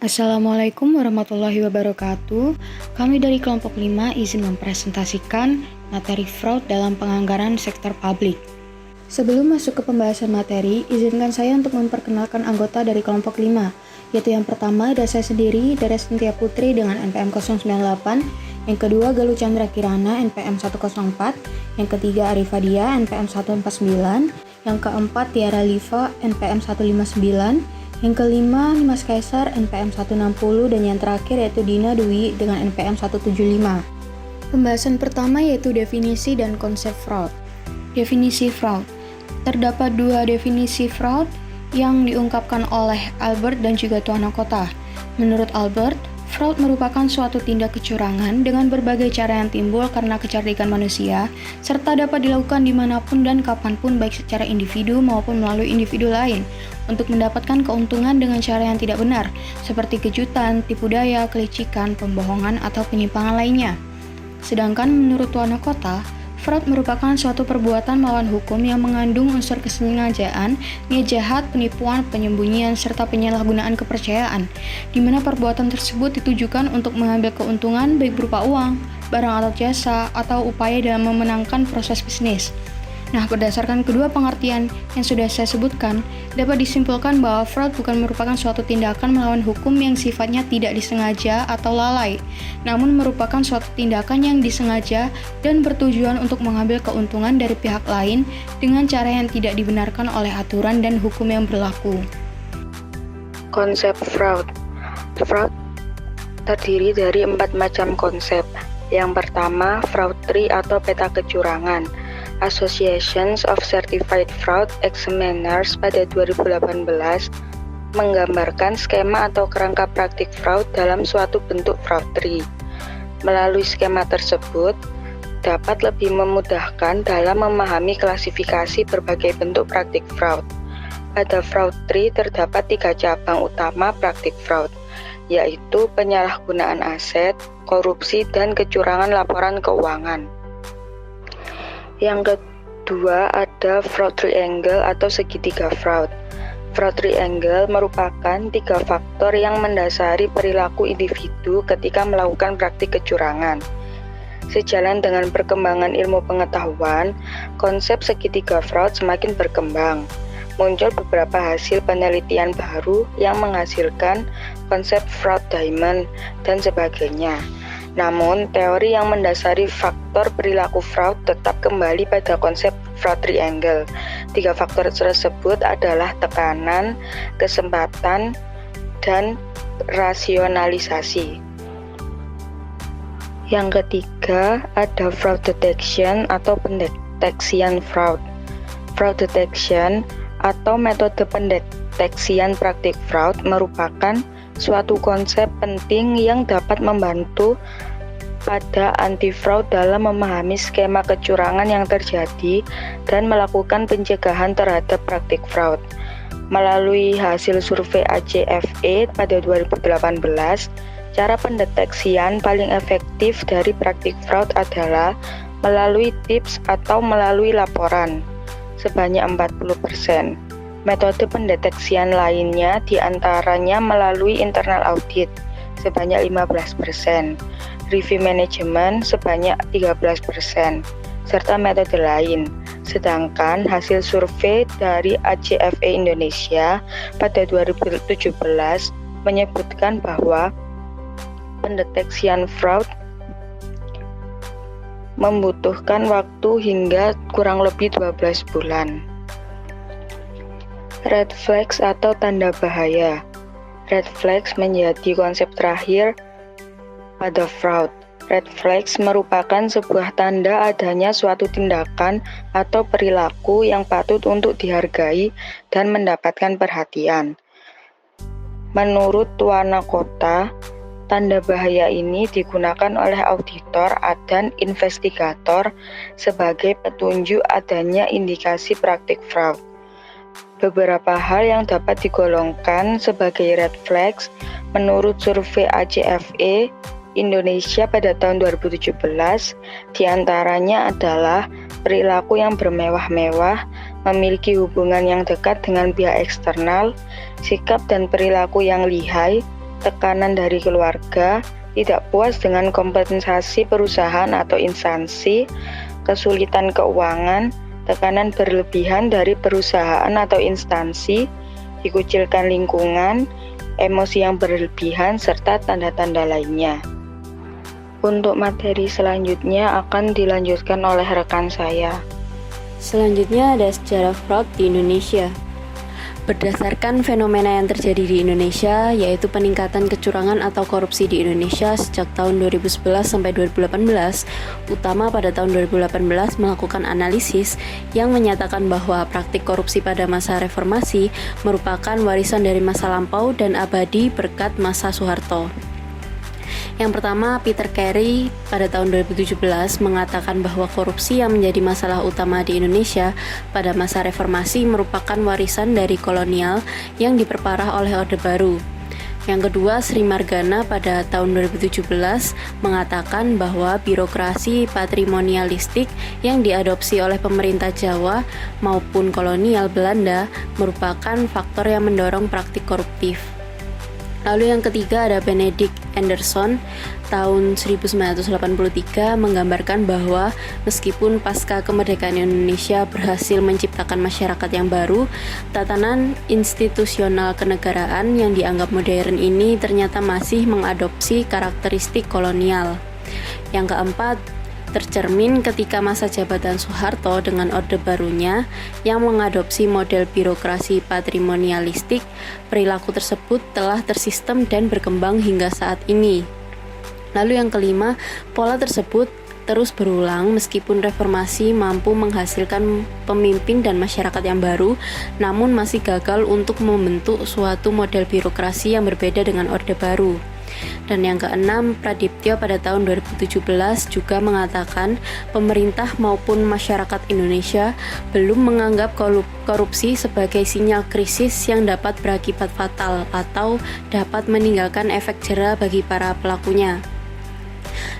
Assalamualaikum warahmatullahi wabarakatuh. Kami dari kelompok 5 izin mempresentasikan materi fraud dalam penganggaran sektor publik. Sebelum masuk ke pembahasan materi, izinkan saya untuk memperkenalkan anggota dari kelompok 5, yaitu yang pertama ada saya sendiri, Dares Cynthia Putri dengan NPM 098, yang kedua Galuh Chandra Kirana NPM 104, yang ketiga Arifa Dia NPM 149, yang keempat Tiara Liva NPM 159, yang kelima, Dimas Kaisar NPM 160, dan yang terakhir yaitu Dina Dwi dengan NPM 175. Pembahasan pertama yaitu definisi dan konsep fraud. Definisi fraud. Terdapat dua definisi fraud yang diungkapkan oleh Albert dan juga Tuan Kota. Menurut Albert, fraud merupakan suatu tindak kecurangan dengan berbagai cara yang timbul karena kecerdikan manusia, serta dapat dilakukan dimanapun dan kapanpun baik secara individu maupun melalui individu lain, untuk mendapatkan keuntungan dengan cara yang tidak benar, seperti kejutan, tipu daya, kelicikan, pembohongan, atau penyimpangan lainnya. Sedangkan menurut Tuan Kota, fraud merupakan suatu perbuatan melawan hukum yang mengandung unsur kesengajaan, niat jahat, penipuan, penyembunyian, serta penyalahgunaan kepercayaan, di mana perbuatan tersebut ditujukan untuk mengambil keuntungan baik berupa uang, barang atau jasa, atau upaya dalam memenangkan proses bisnis. Nah, berdasarkan kedua pengertian yang sudah saya sebutkan, dapat disimpulkan bahwa fraud bukan merupakan suatu tindakan melawan hukum yang sifatnya tidak disengaja atau lalai, namun merupakan suatu tindakan yang disengaja dan bertujuan untuk mengambil keuntungan dari pihak lain dengan cara yang tidak dibenarkan oleh aturan dan hukum yang berlaku. Konsep fraud. Fraud terdiri dari 4 macam konsep. Yang pertama, fraud tree atau peta kecurangan. Associations of Certified Fraud Examiners pada 2018 menggambarkan skema atau kerangka praktik fraud dalam suatu bentuk fraud tree. Melalui skema tersebut, dapat lebih memudahkan dalam memahami klasifikasi berbagai bentuk praktik fraud. Pada fraud tree terdapat 3 cabang utama praktik fraud, yaitu penyalahgunaan aset, korupsi, dan kecurangan laporan keuangan. Yang kedua ada fraud triangle atau segitiga fraud. Fraud triangle merupakan 3 faktor yang mendasari perilaku individu ketika melakukan praktik kecurangan. Sejalan dengan perkembangan ilmu pengetahuan, konsep segitiga fraud semakin berkembang. Muncul beberapa hasil penelitian baru yang menghasilkan konsep fraud diamond dan sebagainya. Namun, teori yang mendasari faktor perilaku fraud tetap kembali pada konsep fraud triangle. 3 faktor tersebut adalah tekanan, kesempatan, dan rasionalisasi. Yang ketiga, ada fraud detection atau pendeteksian fraud. Fraud detection atau metode pendeteksian praktik fraud merupakan suatu konsep penting yang dapat membantu pada anti-fraud dalam memahami skema kecurangan yang terjadi dan melakukan pencegahan terhadap praktik fraud. Melalui hasil survei ACFE pada 2018, cara pendeteksian paling efektif dari praktik fraud adalah melalui tips atau melalui laporan sebanyak 40%. Metode pendeteksian lainnya diantaranya melalui internal audit sebanyak 15%, review management sebanyak 13%, serta metode lain. Sedangkan hasil survei dari ACFE Indonesia pada 2017 menyebutkan bahwa pendeteksian fraud membutuhkan waktu hingga kurang lebih 12 bulan. Red flags atau tanda bahaya. Red flags menjadi konsep terakhir pada fraud. Red flags merupakan sebuah tanda adanya suatu tindakan atau perilaku yang patut untuk dihargai dan mendapatkan perhatian. Menurut Tuan Kota, tanda bahaya ini digunakan oleh auditor dan investigator sebagai petunjuk adanya indikasi praktik fraud. Beberapa hal yang dapat digolongkan sebagai red flags menurut survei ACFE Indonesia pada tahun 2017, diantaranya adalah perilaku yang bermewah-mewah, memiliki hubungan yang dekat dengan pihak eksternal, sikap dan perilaku yang lihai, tekanan dari keluarga, tidak puas dengan kompensasi perusahaan atau instansi, kesulitan keuangan, tekanan berlebihan dari perusahaan atau instansi, dikucilkan lingkungan, emosi yang berlebihan, serta tanda-tanda lainnya. Untuk materi selanjutnya akan dilanjutkan oleh rekan saya. Selanjutnya ada sejarah fraud di Indonesia. Berdasarkan fenomena yang terjadi di Indonesia, yaitu peningkatan kecurangan atau korupsi di Indonesia sejak tahun 2011 sampai 2018, utama pada tahun 2018 melakukan analisis yang menyatakan bahwa praktik korupsi pada masa reformasi merupakan warisan dari masa lampau dan abadi berkat masa Soeharto. Yang pertama, Peter Carey pada tahun 2017 mengatakan bahwa korupsi yang menjadi masalah utama di Indonesia pada masa reformasi merupakan warisan dari kolonial yang diperparah oleh Orde Baru. Yang kedua, Sri Margana pada tahun 2017 mengatakan bahwa birokrasi patrimonialistik yang diadopsi oleh pemerintah Jawa maupun kolonial Belanda merupakan faktor yang mendorong praktik koruptif. Lalu yang ketiga ada Benedict Anderson tahun 1983 menggambarkan bahwa meskipun pasca kemerdekaan Indonesia berhasil menciptakan masyarakat yang baru, tatanan institusional kenegaraan yang dianggap modern ini ternyata masih mengadopsi karakteristik kolonial. Yang keempat, tercermin ketika masa jabatan Soeharto dengan Orde Barunya yang mengadopsi model birokrasi patrimonialistik, perilaku tersebut telah tersistem dan berkembang hingga saat ini. Lalu yang kelima, pola tersebut terus berulang meskipun reformasi mampu menghasilkan pemimpin dan masyarakat yang baru, namun masih gagal untuk membentuk suatu model birokrasi yang berbeda dengan Orde Baru. Dan yang keenam, Pradiptyo pada tahun 2017 juga mengatakan pemerintah maupun masyarakat Indonesia belum menganggap korupsi sebagai sinyal krisis yang dapat berakibat fatal atau dapat meninggalkan efek jera bagi para pelakunya.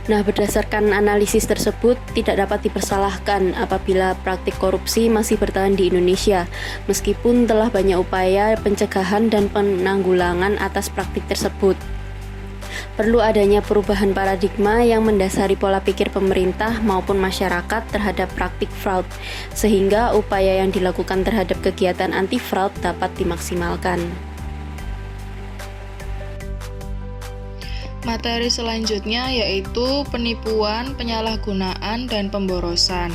Nah, berdasarkan analisis tersebut, tidak dapat dipersalahkan apabila praktik korupsi masih bertahan di Indonesia, meskipun telah banyak upaya pencegahan dan penanggulangan atas praktik tersebut. Perlu adanya perubahan paradigma yang mendasari pola pikir pemerintah maupun masyarakat terhadap praktik fraud, sehingga upaya yang dilakukan terhadap kegiatan anti-fraud dapat dimaksimalkan. Materi selanjutnya yaitu penipuan, penyalahgunaan, dan pemborosan.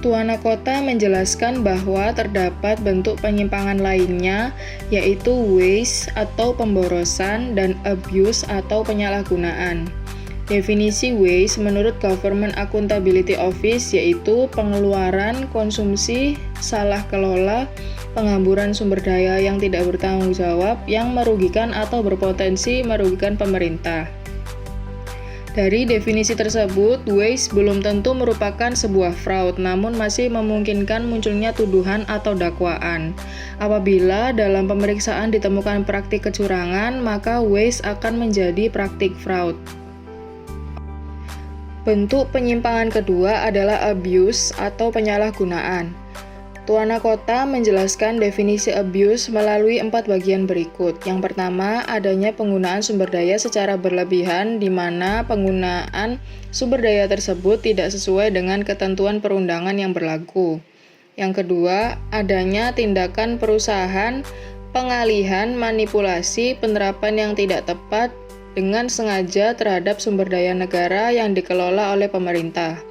Tuana Kota menjelaskan bahwa terdapat bentuk penyimpangan lainnya, yaitu waste atau pemborosan dan abuse atau penyalahgunaan. Definisi waste menurut Government Accountability Office yaitu pengeluaran, konsumsi, salah kelola, penghamburan sumber daya yang tidak bertanggung jawab yang merugikan atau berpotensi merugikan pemerintah. Dari definisi tersebut, waste belum tentu merupakan sebuah fraud, namun masih memungkinkan munculnya tuduhan atau dakwaan. Apabila dalam pemeriksaan ditemukan praktik kecurangan, maka waste akan menjadi praktik fraud. Bentuk penyimpangan kedua adalah abuse atau penyalahgunaan. Tuana Kota menjelaskan definisi abuse melalui 4 bagian berikut. Yang pertama, adanya penggunaan sumber daya secara berlebihan di mana penggunaan sumber daya tersebut tidak sesuai dengan ketentuan perundangan yang berlaku. Yang kedua, adanya tindakan perusahaan, pengalihan, manipulasi, penerapan yang tidak tepat dengan sengaja terhadap sumber daya negara yang dikelola oleh pemerintah.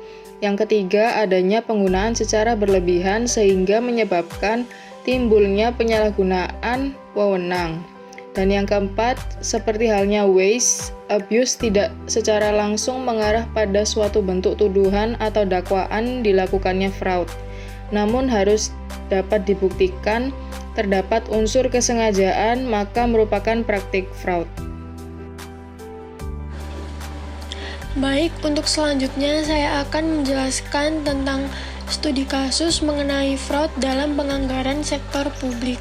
Yang ketiga, adanya penggunaan secara berlebihan sehingga menyebabkan timbulnya penyalahgunaan wewenang. Dan yang keempat, seperti halnya waste, abuse tidak secara langsung mengarah pada suatu bentuk tuduhan atau dakwaan dilakukannya fraud. Namun harus dapat dibuktikan terdapat unsur kesengajaan, maka merupakan praktik fraud. Baik, untuk selanjutnya saya akan menjelaskan tentang studi kasus mengenai fraud dalam penganggaran sektor publik.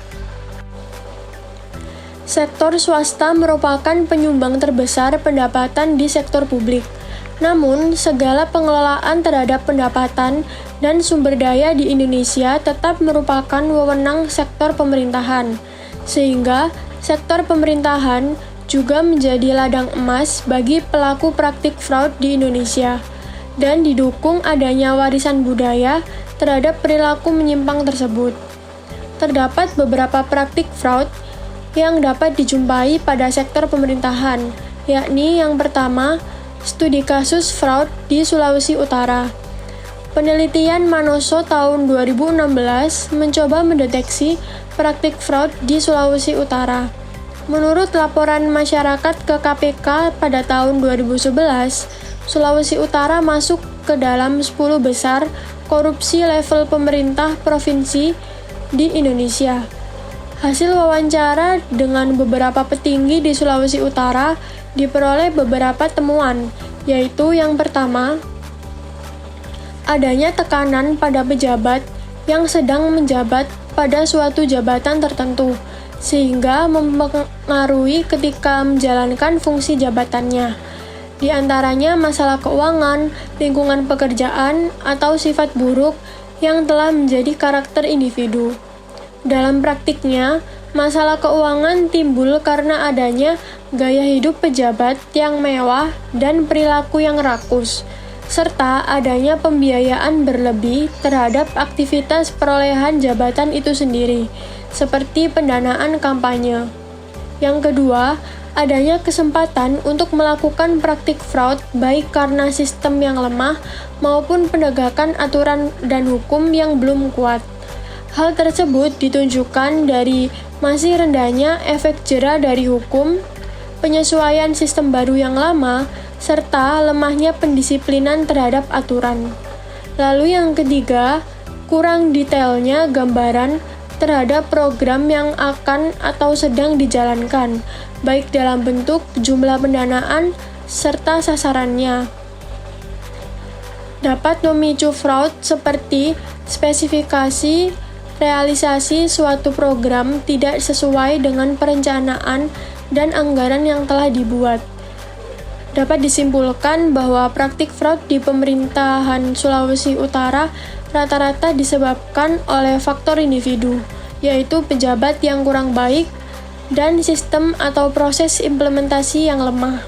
Sektor swasta merupakan penyumbang terbesar pendapatan di sektor publik. Namun, segala pengelolaan terhadap pendapatan dan sumber daya di Indonesia tetap merupakan wewenang sektor pemerintahan, sehingga sektor pemerintahan juga menjadi ladang emas bagi pelaku praktik fraud di Indonesia, dan didukung adanya warisan budaya terhadap perilaku menyimpang tersebut. Terdapat beberapa praktik fraud yang dapat dijumpai pada sektor pemerintahan, yakni yang pertama, studi kasus fraud di Sulawesi Utara. Penelitian Manoso tahun 2016 mencoba mendeteksi praktik fraud di Sulawesi Utara. Menurut laporan masyarakat ke KPK pada tahun 2011, Sulawesi Utara masuk ke dalam 10 besar korupsi level pemerintah provinsi di Indonesia. Hasil wawancara dengan beberapa petinggi di Sulawesi Utara diperoleh beberapa temuan, yaitu yang pertama, adanya tekanan pada pejabat yang sedang menjabat pada suatu jabatan tertentu, sehingga mempengaruhi ketika menjalankan fungsi jabatannya. Di antaranya masalah keuangan, lingkungan pekerjaan, atau sifat buruk yang telah menjadi karakter individu. Dalam praktiknya, masalah keuangan timbul karena adanya gaya hidup pejabat yang mewah dan perilaku yang rakus, serta adanya pembiayaan berlebih terhadap aktivitas perolehan jabatan itu sendiri, seperti pendanaan kampanye. Yang kedua, adanya kesempatan untuk melakukan praktik fraud baik karena sistem yang lemah maupun penegakan aturan dan hukum yang belum kuat. Hal tersebut ditunjukkan dari masih rendahnya efek jera dari hukum, penyesuaian sistem baru yang lama, serta lemahnya pendisiplinan terhadap aturan. Lalu yang ketiga, kurang detailnya gambaran terhadap program yang akan atau sedang dijalankan, baik dalam bentuk jumlah pendanaan serta sasarannya. Dapat memicu fraud seperti spesifikasi realisasi suatu program tidak sesuai dengan perencanaan dan anggaran yang telah dibuat. Dapat disimpulkan bahwa praktik fraud di pemerintahan Sulawesi Utara rata-rata disebabkan oleh faktor individu, yaitu pejabat yang kurang baik dan sistem atau proses implementasi yang lemah.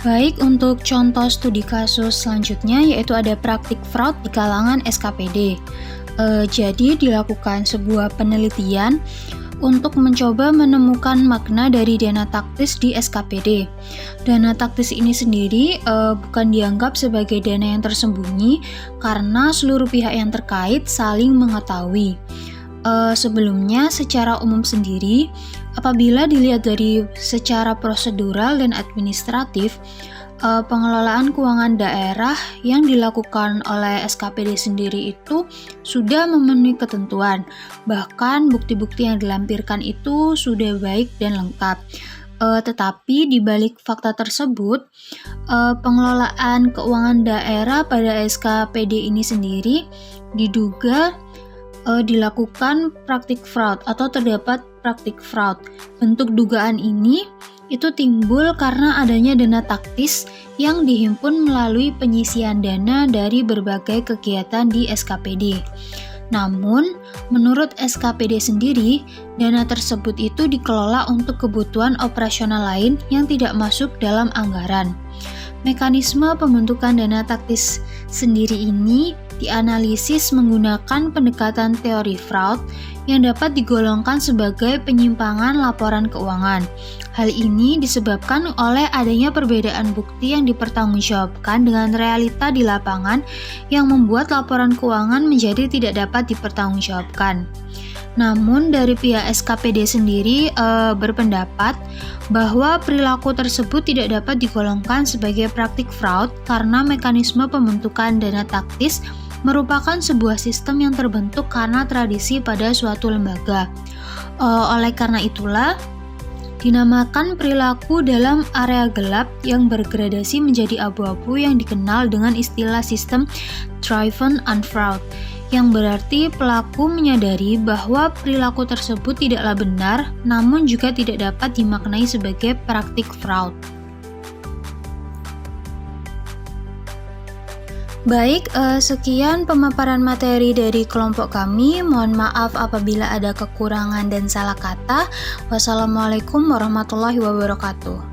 Baik, untuk contoh studi kasus selanjutnya yaitu ada praktik fraud di kalangan SKPD. Jadi dilakukan sebuah penelitian untuk mencoba menemukan makna dari dana taktis di SKPD. Dana taktis ini sendiri bukan dianggap sebagai dana yang tersembunyi karena seluruh pihak yang terkait saling mengetahui. Sebelumnya secara umum sendiri, apabila dilihat dari secara prosedural dan administratif, pengelolaan keuangan daerah yang dilakukan oleh SKPD sendiri itu sudah memenuhi ketentuan. Bahkan bukti-bukti yang dilampirkan itu sudah baik dan lengkap. Tetapi di balik fakta tersebut, pengelolaan keuangan daerah pada SKPD ini sendiri diduga dilakukan praktik fraud atau terdapat praktik fraud. Bentuk dugaan ini itu timbul karena adanya dana taktis yang dihimpun melalui penyisian dana dari berbagai kegiatan di SKPD. Namun, menurut SKPD sendiri, dana tersebut itu dikelola untuk kebutuhan operasional lain yang tidak masuk dalam anggaran. Mekanisme pembentukan dana taktis sendiri ini dianalisis menggunakan pendekatan teori fraud yang dapat digolongkan sebagai penyimpangan laporan keuangan. Hal ini disebabkan oleh adanya perbedaan bukti yang dipertanggungjawabkan dengan realita di lapangan yang membuat laporan keuangan menjadi tidak dapat dipertanggungjawabkan. Namun dari pihak SKPD sendiri berpendapat bahwa perilaku tersebut tidak dapat digolongkan sebagai praktik fraud karena mekanisme pembentukan dana taktis merupakan sebuah sistem yang terbentuk karena tradisi pada suatu lembaga. Oleh karena itulah, dinamakan perilaku dalam area gelap yang bergradasi menjadi abu-abu yang dikenal dengan istilah sistem driven on fraud, yang berarti pelaku menyadari bahwa perilaku tersebut tidaklah benar, namun juga tidak dapat dimaknai sebagai praktik fraud. Baik, sekian pemaparan materi dari kelompok kami. Mohon maaf apabila ada kekurangan dan salah kata. Wassalamualaikum warahmatullahi wabarakatuh.